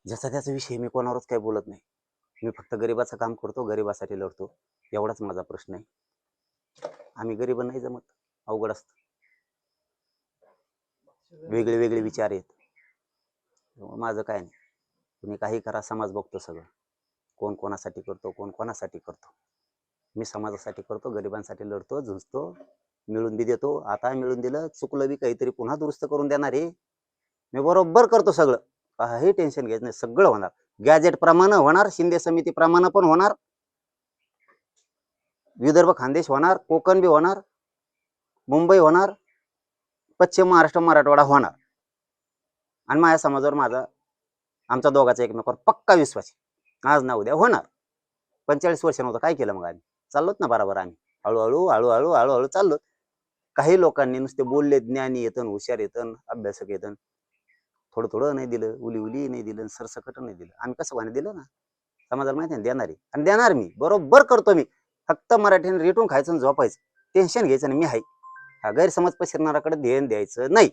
ज्याचा त्याचा विषय, मी कोणावरच काही बोलत नाही. मी फक्त गरिबाचं काम करतो, गरिबासाठी लढतो, एवढाच माझा प्रश्न आहे. आम्ही गरीब नाही जमत, अवघड असतं, वेगळे वेगळे विचार आहेत. माझं काय नाही, तुम्ही काही करा, समाज बघतो सगळं, कोण कोणासाठी करतो, कोण कोणासाठी करतो. मी समाजासाठी करतो, गरिबांसाठी लढतो, झुंजतो, मिळून बी देतो. आता मिळून दिलं, चुकलं बी काहीतरी पुन्हा दुरुस्त करून देणार आहे. मी बरोबर करतो सगळं, काही टेन्शन घ्यायचं नाही, सगळं होणार. गॅजेट प्रमाणे होणार, शिंदे समिती प्रमाणे पण होणार, विदर्भ खानदेश होणार, कोकण बी होणार, मुंबई होणार, पश्चिम महाराष्ट्र मराठवाडा होणार. आणि माझ्या समाजावर माझा, आमच्या दोघांचा एकमेकावर पक्का विश्वास आहे, आज ना उद्या होणार. 45 वर्ष नव्हतं काय केलं मग, आम्ही चाललोत ना बरोबर, आम्ही हळूहळू हळूहळू हळूहळू चाललो. काही लोकांनी नुसते बोलले, ज्ञानी येतं, हुशार येतं, अभ्यासक येतं, थोडं थोडं नाही दिलं, उली उली नाही दिलं, सरसकट नाही दिलं. आम्ही कसं वाणी दिलं ना, समाजाला माहिती आहे, देणार आहे आणि देणार. मी बरोबर करतो, मी फक्त मराठीने रेटून खायचं आणि झोपायचं, टेन्शन घ्यायचं नाही. मी आहे, हा गैरसमज पसरणाऱ्याकडे ध्यान द्यायचं नाही.